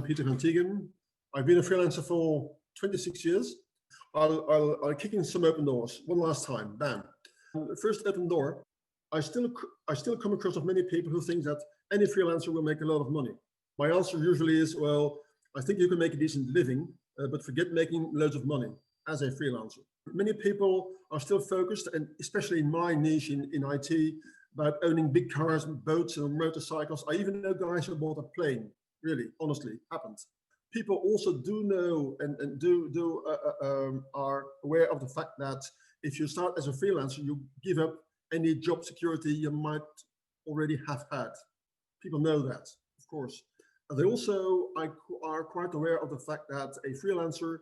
I'm Peter van Tiegen. I've been a freelancer for 26 years. I'll kick in some open doors one last time. Bam. First open door. I still come across of many people who think that any freelancer will make a lot of money. My answer usually is, well, I think you can make a decent living, but forget making loads of money as a freelancer. Many people are still focused, and especially in my niche in IT, about owning big cars, boats, and motorcycles. I even know guys who bought a plane. Really, honestly, happened. People also do know and are aware of the fact that if you start as a freelancer, you give up any job security you might already have had. People know that, of course. They also are quite aware of the fact that a freelancer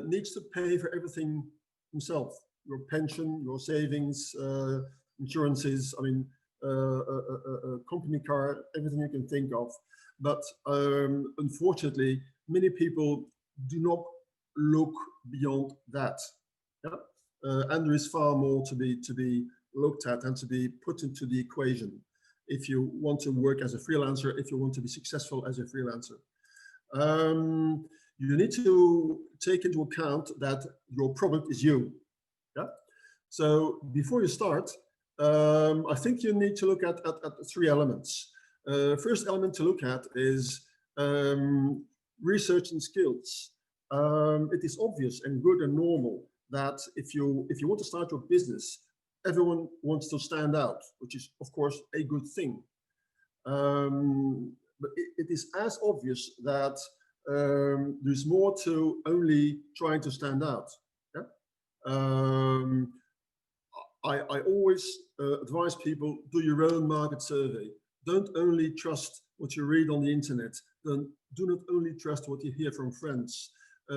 needs to pay for everything himself. Your pension, your savings, insurances, I mean, company car, everything you can think of. But unfortunately, many people do not look beyond that. Yeah? And there is far more to be looked at and to be put into the equation if you want to work as a freelancer, if you want to be successful as a freelancer. You need to take into account that your product is you. Yeah? So before you start, I think you need to look at three elements. First element to look at is research and skills. It is obvious and good and normal that if you want to start your business, everyone wants to stand out, which is of course a good thing. But it is as obvious that there's more to only trying to stand out. Yeah? I always advise people, do your own market survey. Don't only trust what you read on the internet. Do not only trust what you hear from friends. I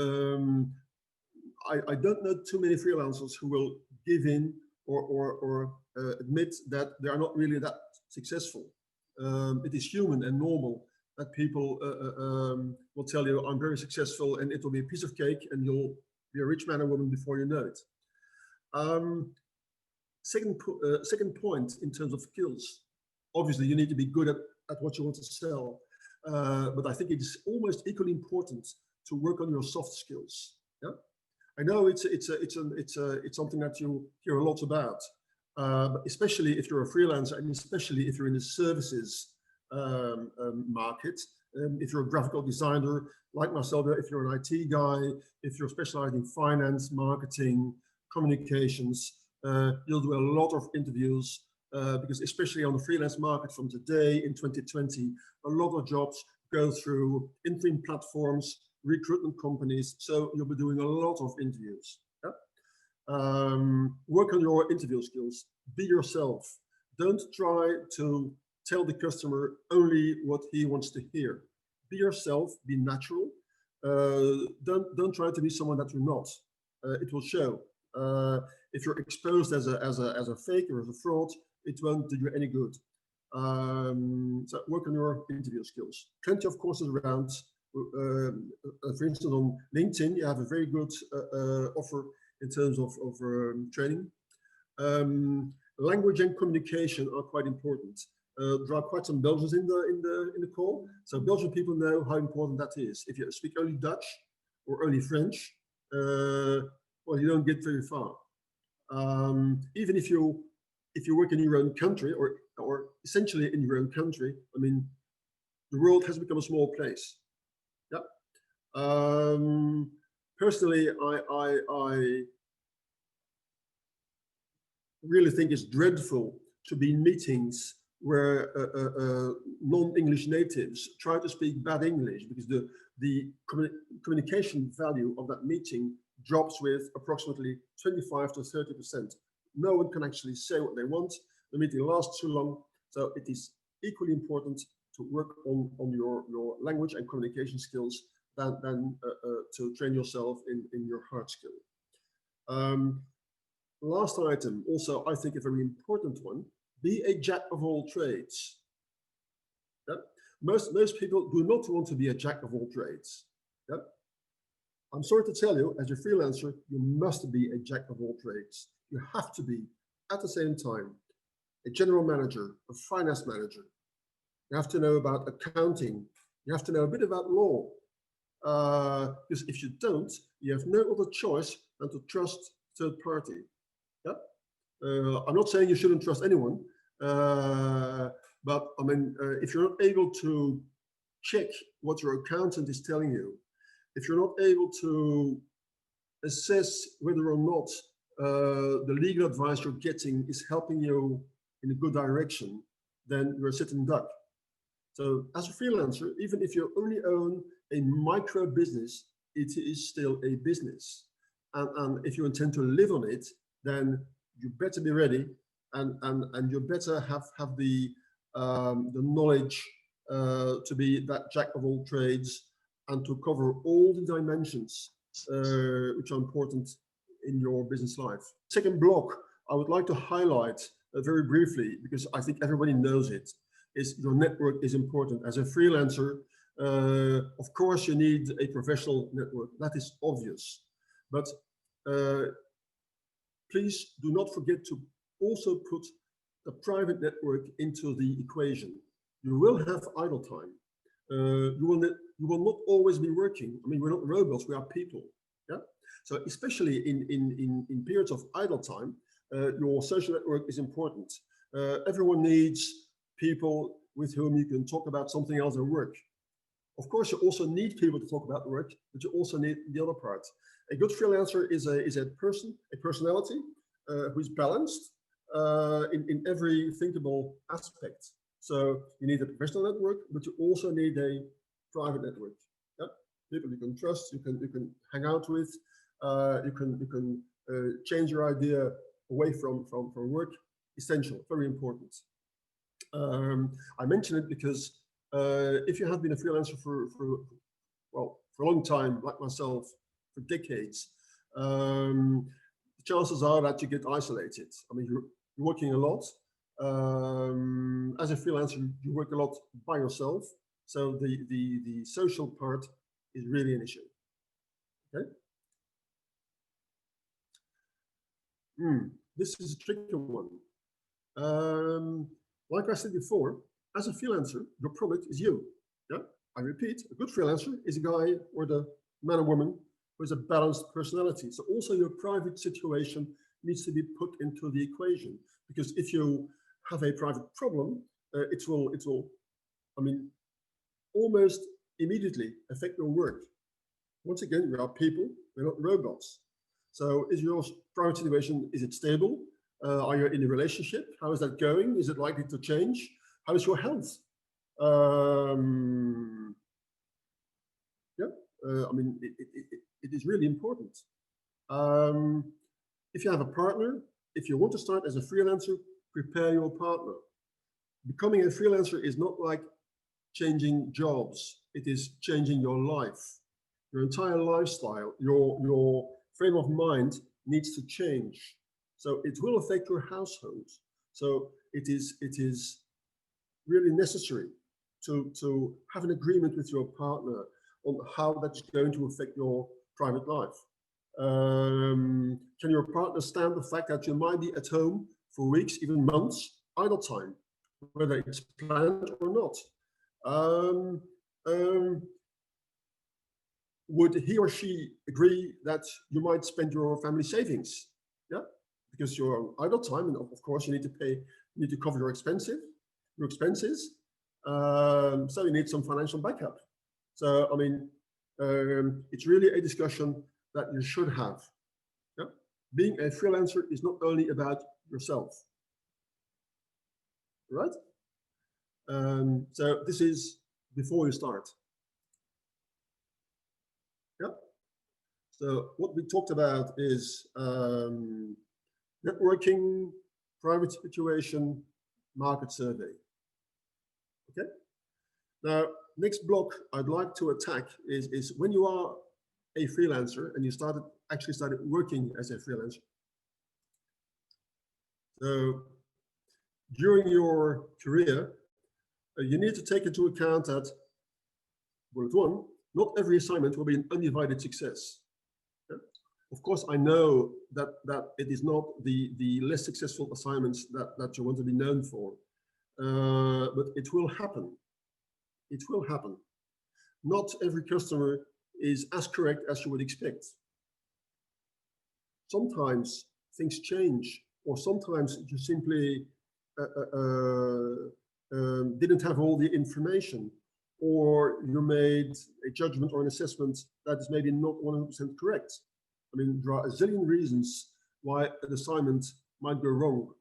don't know too many freelancers who will give in or admit that they are not really that successful. It is human and normal that people will tell you, I'm very successful and it will be a piece of cake and you'll be a rich man or woman before you know it. Second point in terms of skills, obviously you need to be good at what you want to sell, but I think it is almost equally important to work on your soft skills. Yeah, I know it's something that you hear a lot about, but especially if you're a freelancer and especially if you're in the services market. If you're a graphical designer like myself, if you're an IT guy, if you're specialized in finance, marketing, communications, you'll do a lot of interviews because especially on the freelance market from today in 2020, a lot of jobs go through interim platforms, recruitment companies. So you'll be doing a lot of interviews. Yeah? Work on your interview skills. Be yourself. Don't try to tell the customer only what he wants to hear. Be yourself. Be natural. Don't try to be someone that you're not. It will show. If you're exposed as a fake or as a fraud, it won't do you any good. So work on your interview skills. Plenty of courses around. For instance, on LinkedIn, you have a very good offer in terms of training. Language and communication are quite important. There are quite some Belgians in the call, so Belgian people know how important that is. If you speak only Dutch or only French, well, you don't get very far. Even if you work in your own country or essentially in your own country, I mean, the world has become a small place. Yeah. Personally, I really think it's dreadful to be in meetings where non-English natives try to speak bad English, because the communication value of that meeting drops with approximately 25 to 30%. No one can actually say what they want. The meeting lasts too long. So it is equally important to work on your language and communication skills than to train yourself in your hard skill. Last item, also I think a very important one, be a jack of all trades. Yeah? Most people do not want to be a jack of all trades. Yeah? I'm sorry to tell you, as a freelancer, you must be a jack of all trades. You have to be, at the same time, a general manager, a finance manager. You have to know about accounting, You have to know a bit about law, because if you don't, you have no other choice than to trust third party. Yeah? I'm not saying you shouldn't trust anyone, but I mean, if you're not able to check what your accountant is telling you, if you're not able to assess whether or not the legal advice you're getting is helping you in a good direction, then you're a sitting duck. So as a freelancer, even if you only own a micro business, it is still a business. And if you intend to live on it, then you better be ready, and you better have the knowledge to be that jack of all trades and to cover all the dimensions which are important in your business life. Second block I would like to highlight very briefly, because I think everybody knows it, is your network is important. As a freelancer, of course you need a professional network, that is obvious, but please do not forget to also put the private network into the equation. You will have idle time. You will not always be working. I mean, we're not robots, we are people. Yeah. So especially in periods of idle time, your social network is important. Everyone needs people with whom you can talk about something else than work. Of course, you also need people to talk about work, but you also need the other part. A good freelancer is a personality who is balanced in every thinkable aspect. So you need a professional network, but you also need a private network. Yep. People you can trust, you can hang out with, you can change your idea away from work. Essential, very important. I mention it because if you have been a freelancer for a long time, like myself, for decades, the chances are that you get isolated. I mean, you're working a lot. As a freelancer, you work a lot by yourself, so the social part is really an issue. Okay. This is a tricky one. Like I said before, as a freelancer, your product is you. Yeah, I repeat, a good freelancer is a guy or the man or woman who has a balanced personality. So also your private situation needs to be put into the equation, because if you have a private problem, it will, I mean, almost immediately affect your work. Once again, we are people, we're not robots. So is your private situation, is it stable? Are you in a relationship? How is that going? Is it likely to change? How is your health? I mean, it is really important. If you have a partner, if you want to start as a freelancer, prepare your partner. Becoming a freelancer is not like changing jobs. It is changing your life, your entire lifestyle, your frame of mind needs to change. So it will affect your household. So it is really necessary to have an agreement with your partner on how that's going to affect your private life. Can your partner stand the fact that you might be at home for weeks, even months, idle time, whether it's planned or not? Would he or she agree that you might spend your family savings? Yeah, because you're on idle time, and of course you need to cover your expenses. So you need some financial backup. So I mean, it's really a discussion that you should have. Yeah? Being a freelancer is not only about yourself, right? So this is before you start. Yeah. So what we talked about is networking, private situation, market survey. Okay. Now, next block I'd like to attack is when you are a freelancer and you actually started working as a freelancer. So during your career, you need to take into account that, bullet one, not every assignment will be an undivided success. Yeah? Of course, I know that it is not the less successful assignments that you want to be known for, but it will happen. It will happen. not every customer is as correct as you would expect. Sometimes things change, or sometimes you simply didn't have all the information, or you made a judgment or an assessment that is maybe not 100% correct. I mean, there are a zillion reasons why an assignment might go wrong.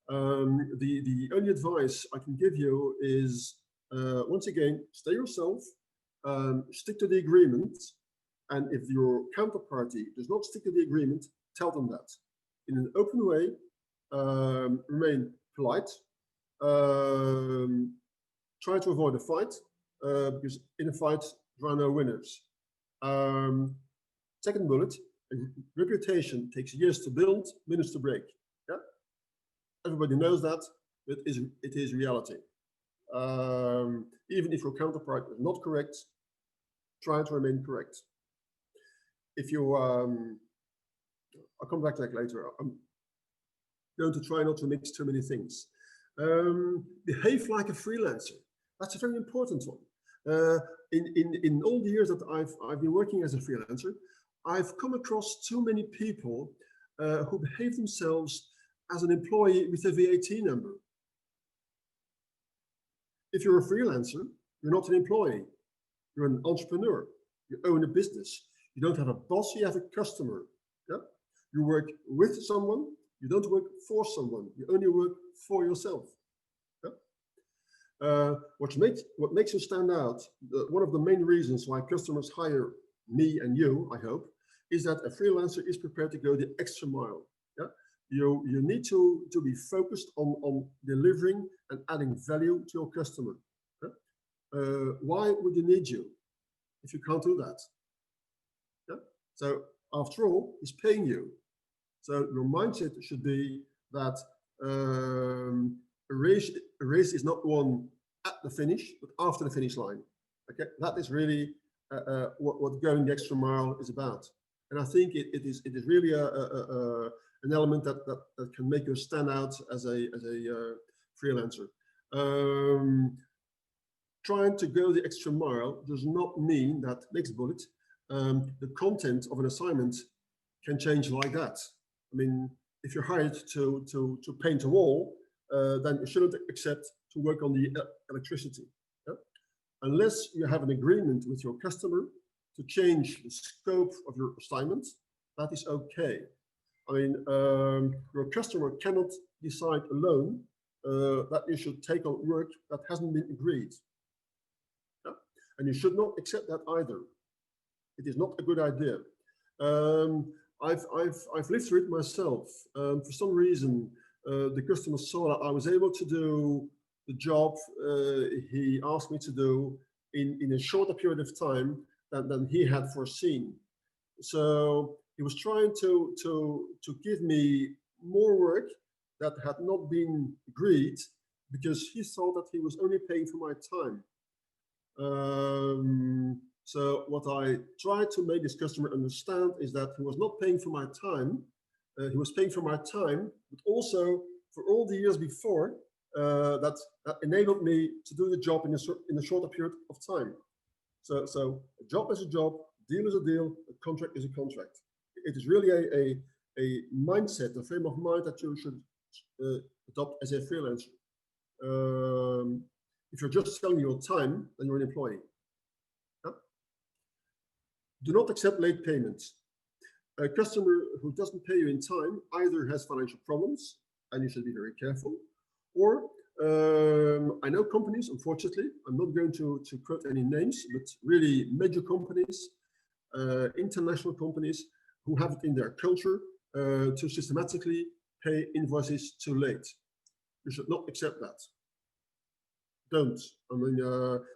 The only advice I can give you is, once again, stay yourself, stick to the agreement, and if your counterparty does not stick to the agreement, tell them that in an open way. Remain polite. Try to avoid a fight, because in a fight there are no winners. Second bullet: reputation takes years to build, minutes to break. Yeah, everybody knows that. It is reality. Even if your counterpart is not correct, try to remain correct. If you, I'll come back to that later. I'm going to try not to mix too many things. Behave like a freelancer. That's a very important one. In all the years that I've been working as a freelancer, I've come across too many people who behave themselves as an employee with a VAT number. If you're a freelancer, you're not an employee. You're an entrepreneur. You own a business. You don't have a boss, you have a customer. Yeah? You work with someone, you don't work for someone. You only work for yourself. Yeah? What makes you stand out, one of the main reasons why customers hire me and you, I hope, is that a freelancer is prepared to go the extra mile. Yeah? You need to be focused on delivering and adding value to your customer. Yeah? Why would you need you if you can't do that? Yeah? So after all, he's paying you. So your mindset should be that a race is not won at the finish, but after the finish line. Okay, that is really what going the extra mile is about. And I think it is really an element that can make you stand out as a freelancer. Trying to go the extra mile does not mean that, next bullet, the content of an assignment can change like that. I mean, if you're hired to paint a wall, then you shouldn't accept to work on the electricity. Yeah? Unless you have an agreement with your customer to change the scope of your assignment, that is okay. I mean, your customer cannot decide alone that you should take on work that hasn't been agreed. Yeah? And you should not accept that either. It is not a good idea. I've lived through it myself. For some reason, the customer saw that I was able to do the job he asked me to do in a shorter period of time than he had foreseen. So he was trying to give me more work that had not been agreed because he thought that he was only paying for my time. So what I tried to make this customer understand is that he was not paying for my time. He was paying for my time, but also for all the years before that enabled me to do the job in a shorter period of time. So a job is a job, deal is a deal, a contract is a contract. It is really a mindset, a frame of mind that you should adopt as a freelancer. If you're just selling your time, then you're an employee. Yeah? Do not accept late payments. A customer who doesn't pay you in time either has financial problems, and you should be very careful, or I know companies, unfortunately, I'm not going to quote any names, but really major companies, international companies, who have it in their culture to systematically pay invoices too late. You should not accept that. Don't. I mean,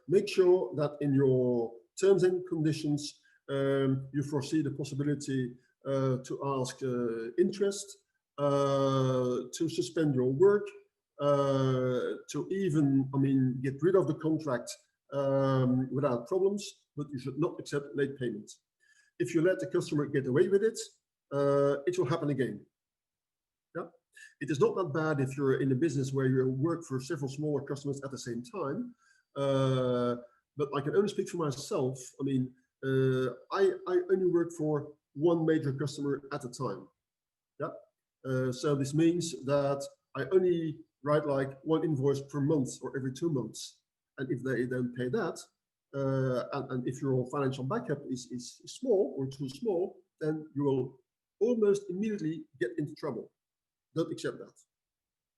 make sure that in your terms and conditions, you foresee the possibility to ask interest, to suspend your work, to even, I mean, get rid of the contract without problems, but you should not accept late payments. If you let the customer get away with it, it will happen again. Yeah? It is not that bad if you're in a business where you work for several smaller customers at the same time, but I can only speak for myself. I mean, I only work for one major customer at a time. Yeah. So this means that I only write like one invoice per month or every 2 months. And if they don't pay that, and if your financial backup is small or too small, then you will almost immediately get into trouble. Don't accept that.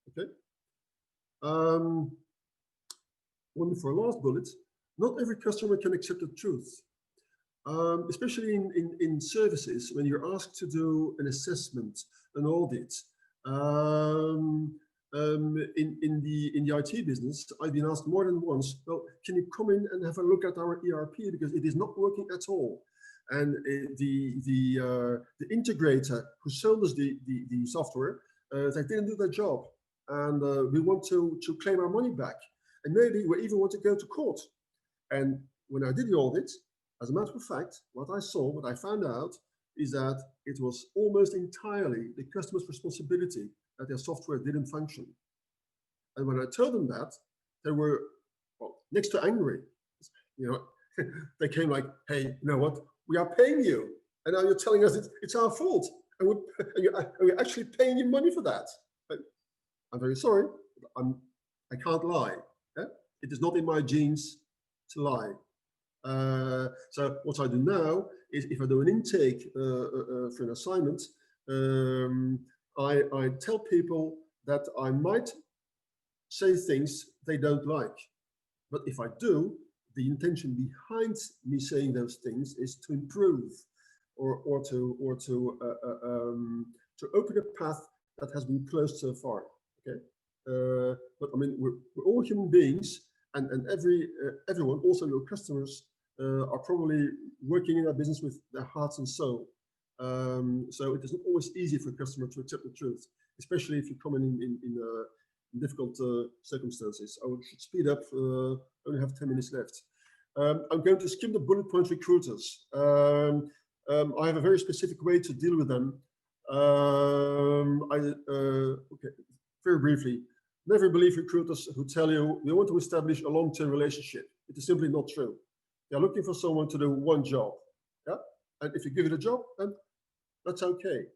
Okay. One for last bullet. Not every customer can accept the truth. Especially in services, when you're asked to do an assessment, an audit. In the IT business, I've been asked more than once, well, can you come in and have a look at our ERP because it is not working at all? And the integrator who sold us the software, they didn't do their job, and we want to claim our money back, and maybe we even want to go to court. And when I did the audit, as a matter of fact, what I found out is that it was almost entirely the customer's responsibility that their software didn't function. And when I told them that, they were, well, next to angry. You know, they came like, hey, you know what? We are paying you, and now you're telling us it's our fault, and we're actually paying you money for that. But I'm very sorry, I can't lie. Yeah? It is not in my genes to lie. So what I do now is, if I do an intake for an assignment, I tell people that I might say things they don't like, but if I do, the intention behind me saying those things is to improve, or to open a path that has been closed so far. Okay, but I mean, we're all human beings, and everyone, also your customers, are probably working in our business with their hearts and soul. So it isn't always easy for a customer to accept the truth, especially if you come in difficult circumstances. I should speed up. Only have 10 minutes left. I'm going to skim the bullet point recruiters. I have a very specific way to deal with them. Okay, very briefly. Never believe recruiters who tell you we want to establish a long-term relationship. It is simply not true. They're looking for someone to do one job. Yeah? And if you give it a job, then that's okay.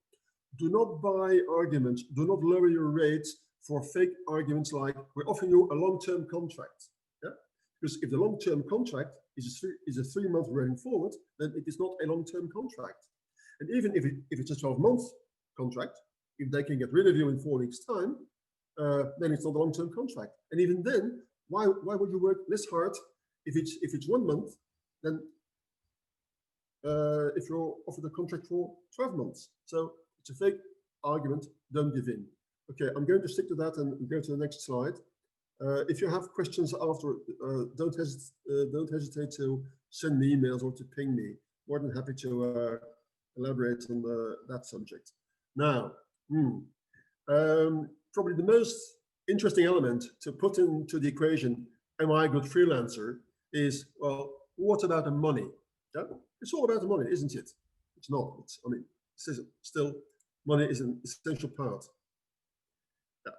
Do not buy arguments. Do not lower your rates for fake arguments like, we're offering you a long-term contract. Yeah? Because if the long-term contract is a 3-month running forward, then it is not a long-term contract. And even if it's a 12-month contract, if they can get rid of you in 4 weeks' time, then it's not a long-term contract. And even then, why would you work less hard if it's 1 month than if you're offered a contract for 12 months? So it's a fake argument. Don't give in. Okay, I'm going to stick to that and go to the next slide. If you have questions after, don't hesitate to send me emails or to ping me. More than happy to elaborate on that subject. Now, probably the most interesting element to put into the equation, am I a good freelancer, is, well, what about the money? Yeah? It's all about the money, isn't it? It's not. I mean, still, money is an essential part. Yeah.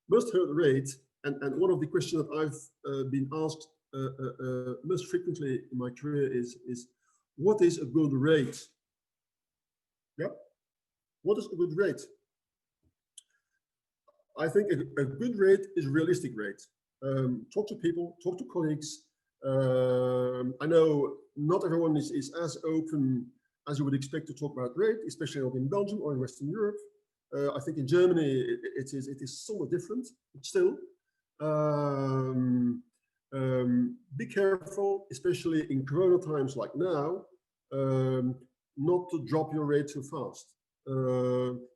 Most heard rate, and one of the questions that I've been asked most frequently in my career is what is a good rate? Yeah. What is a good rate? I think a good rate is a realistic rate. Talk to people, talk to colleagues. I know not everyone is as open as you would expect to talk about rate, especially not in Belgium or in Western Europe. I think in Germany it is somewhat different, but still. Be careful, especially in Corona times like now, not to drop your rate too fast.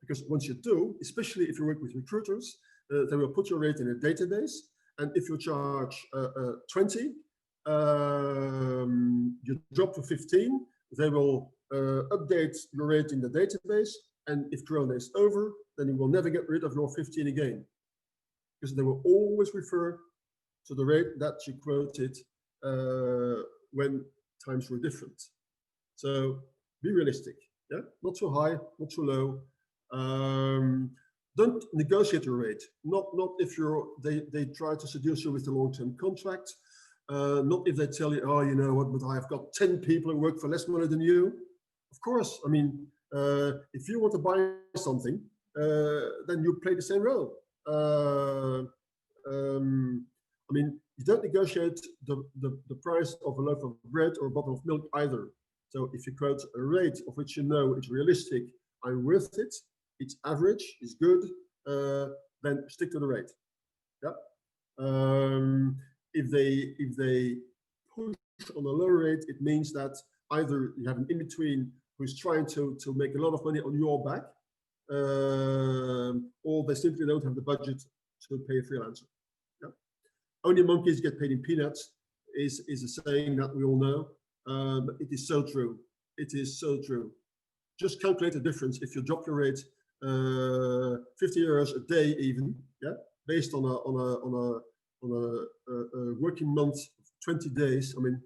Because once you do, especially if you work with recruiters, they will put your rate in a database. And if you charge 20, you drop to 15, they will update your rate in the database. And if Corona is over, then you will never get rid of your 15 again. Because they will always refer to the rate that you quoted when times were different. So be realistic. Yeah, not too high, not too low. Don't negotiate your rate. Not if they try to seduce you with a long-term contract. Not if they tell you, oh, you know what, but I've got 10 people who work for less money than you. Of course, I mean, if you want to buy something, then you play the same role. I mean, you don't negotiate the price of a loaf of bread or a bottle of milk either. So if you quote a rate of which you know it's realistic, I'm worth it, it's average, it's good, then stick to the rate. Yeah. If they push on a lower rate, it means that either you have an in-between who's trying to make a lot of money on your back, or they simply don't have the budget to pay a freelancer. Yeah? Only monkeys get paid in peanuts is a saying that we all know, but it is so true. It is so true. Just calculate the difference if you drop your rate 50 euros a day, even, yeah, based on a working month, 20 days. I mean,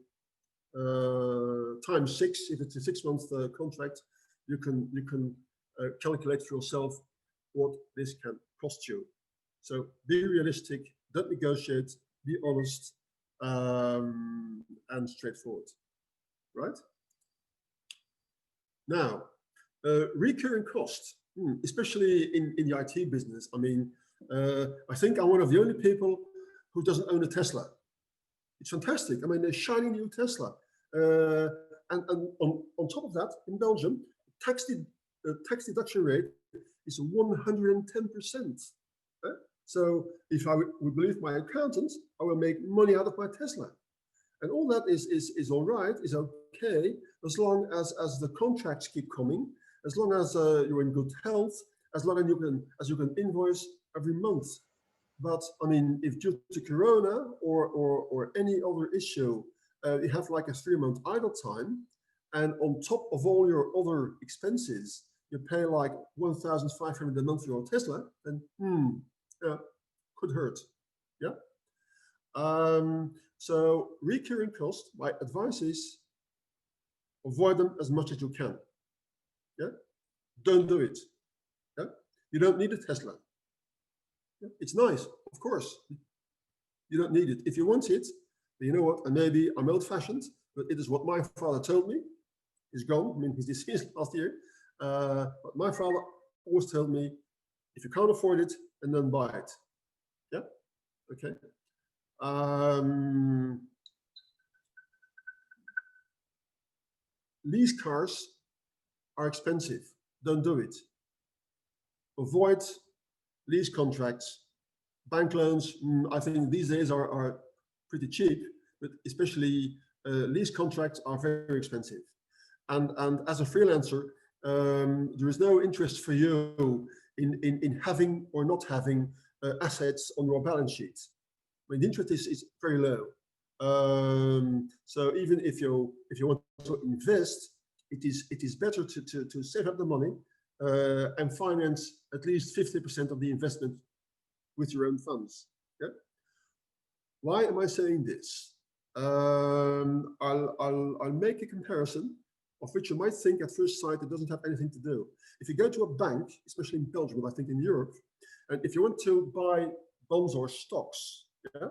times 6. If it's a 6-month contract, you can calculate for yourself what this can cost you. So be realistic, don't negotiate, be honest, and straightforward, right? Now, recurring costs, especially in the IT business. I mean, I think I'm one of the only people who doesn't own a Tesla. It's fantastic. I mean, a shiny new Tesla. And on top of that, in Belgium, tax deduction rate is 110%. So if I would believe my accountant, I will make money out of my Tesla. And all that is all right, is okay, as long as the contracts keep coming, as long as you're in good health, as long as you can invoice every month. But I mean, if due to Corona or any other issue, you have like a 3-month idle time, and on top of all your other expenses, you pay like 1,500 a month for your Tesla, then could hurt. Yeah. So recurring costs, my advice is avoid them as much as you can. Yeah. Don't do it. Yeah. You don't need a Tesla. Yeah? It's nice, of course. You don't need it. If you want it, you know what? And maybe I'm old-fashioned, but it is what my father told me. He's gone. I mean, he's deceased last year. But my father always told me, if you can't afford it, and then buy it. Yeah. Okay. Lease cars are expensive. Don't do it. Avoid lease contracts. Bank loans, I think these days are pretty cheap, but especially lease contracts are very expensive. And as a freelancer, there is no interest for you in having or not having assets on your balance sheet. I mean, the interest is very low. So even if you want to invest, it is better to save up the money and finance at least 50% of the investment with your own funds. Yeah? Why am I saying this? I'll make a comparison of which you might think at first sight it doesn't have anything to do. If you go to a bank, especially in Belgium, but I think in Europe, and if you want to buy bonds or stocks, yeah,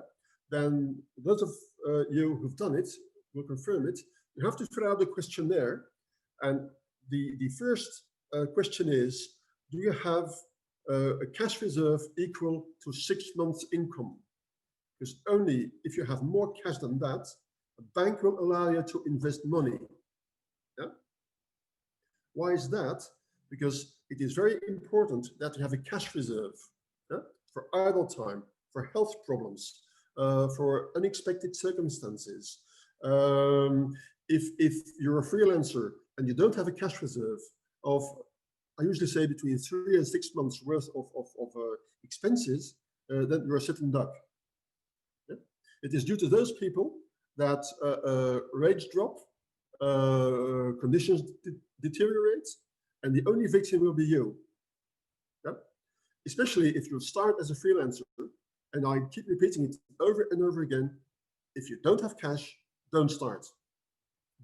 then those of you who've done it will confirm it. You have to fill out the questionnaire, and the first question is, do you have a cash reserve equal to 6 months income? Because only if you have more cash than that, a bank will allow you to invest money. Yeah? Why is that? Because it is very important that you have a cash reserve, yeah? For idle time, for health problems, for unexpected circumstances. If you're a freelancer and you don't have a cash reserve of, I usually say between 3 and 6 months worth of expenses, then you're a sitting duck. Yeah? It is due to those people that rates drop, conditions deteriorate, and the only victim will be you. Yeah? Especially if you start as a freelancer, and I keep repeating it over and over again, if you don't have cash, don't start.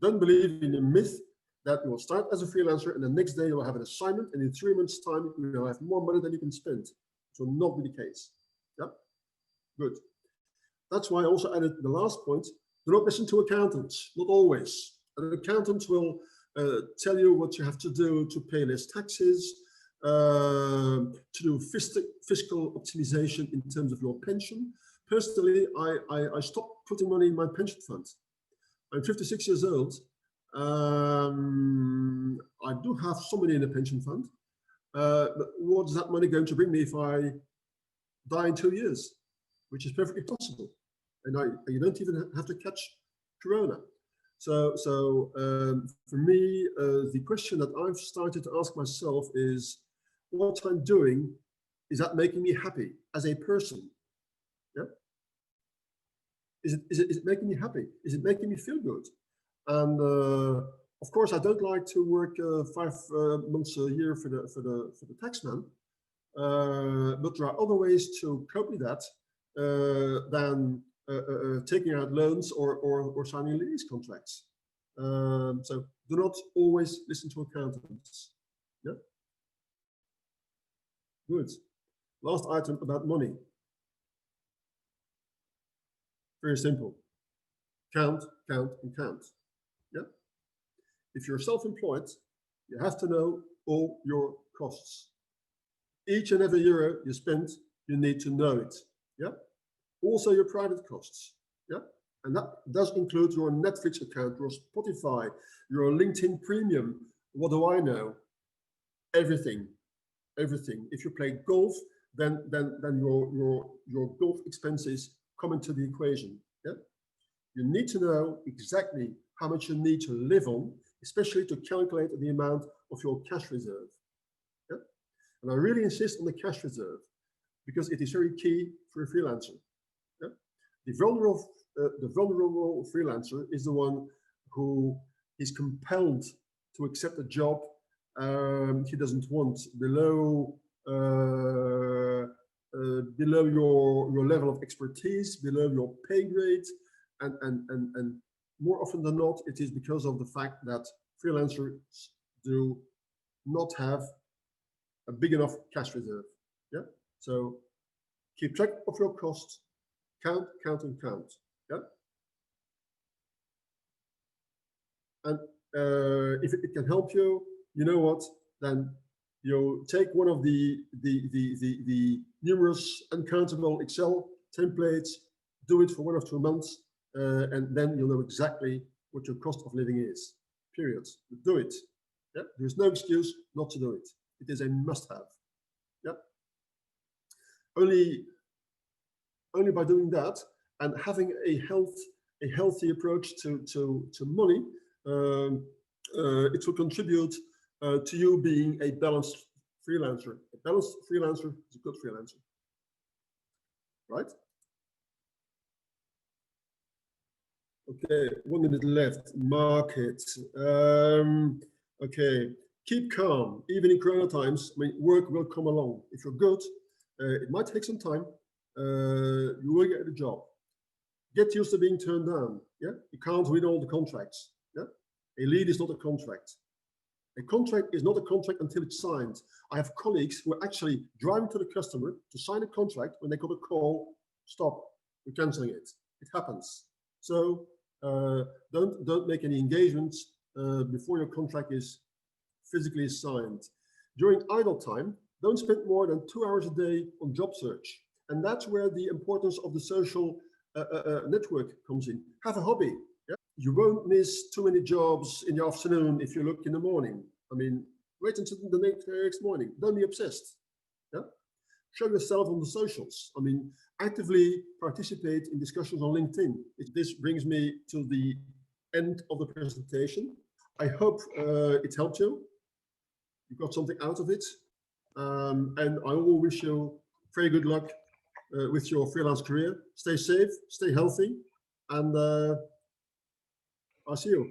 Don't believe in the myth that you will start as a freelancer and the next day you will have an assignment, and in 3 months' time you will have more money than you can spend. It will not be the case. Yeah? Good. That's why I also added the last point. Do not listen to accountants, not always. An accountant will tell you what you have to do to pay less taxes, to do fiscal optimization in terms of your pension. Personally, I stopped putting money in my pension fund. I'm 56 years old. I do have some money in a pension fund, but what is that money going to bring me if I die in 2 years, which is perfectly possible. And you don't even have to catch Corona. So for me, the question that I've started to ask myself is, what I'm doing, is that making me happy as a person? Yeah. Is it making me happy? Is it making me feel good? And of course, I don't like to work 5 months a year for the taxman. But there are other ways to cope with that than taking out loans or signing lease contracts. So do not always listen to accountants. Yeah. Good. Last item about money. Very simple. Count, count, and count. Yeah. If you're self-employed, you have to know all your costs. Each and every euro you spend, you need to know it. Yeah. Also your private costs. Yeah. And that does include your Netflix account, your Spotify, your LinkedIn Premium. What do I know? Everything. Everything. If you play golf, then your golf expenses come into the equation. Yeah. You need to know exactly how much you need to live on, especially to calculate the amount of your cash reserve. Yeah. And I really insist on the cash reserve because it is very key for a freelancer. Yeah. The vulnerable freelancer is the one who is compelled to accept a job he doesn't want below your level of expertise, below your pay grade, and more often than not, it is because of the fact that freelancers do not have a big enough cash reserve. Yeah. So keep track of your costs, count, count, and count. Yeah. And if it can help you, you know what? Then you take one of the numerous uncountable Excel templates, do it for 1 or 2 months, and then you'll know exactly what your cost of living is. Period. Do it. Yeah. There is no excuse not to do it. It is a must-have. Yeah. Only by doing that and having a healthy approach to money, it will contribute to you being a balanced freelancer. A balanced freelancer is a good freelancer, right? Okay, 1 minute left. Market. Okay, keep calm. Even in Corona times, I mean, work will come along. If you're good, it might take some time. You will get a job. Get used to being turned down. Yeah, you can't read all the contracts. Yeah, a lead is not a contract. A contract is not a contract until it's signed. I have colleagues who are actually driving to the customer to sign a contract when they got a call. Stop, we're canceling it. It happens. So don't make any engagements before your contract is physically signed. During idle time, don't spend more than 2 hours a day on job search. And that's where the importance of the social network comes in. Have a hobby. Yeah? You won't miss too many jobs in the afternoon if you look in the morning. I mean, wait until the next morning. Don't be obsessed. Yeah? Show yourself on the socials. I mean, actively participate in discussions on LinkedIn. This brings me to the end of the presentation. I hope it helped you. You got something out of it. And I will wish you very good luck with your freelance career. Stay safe, stay healthy, and I'll see you.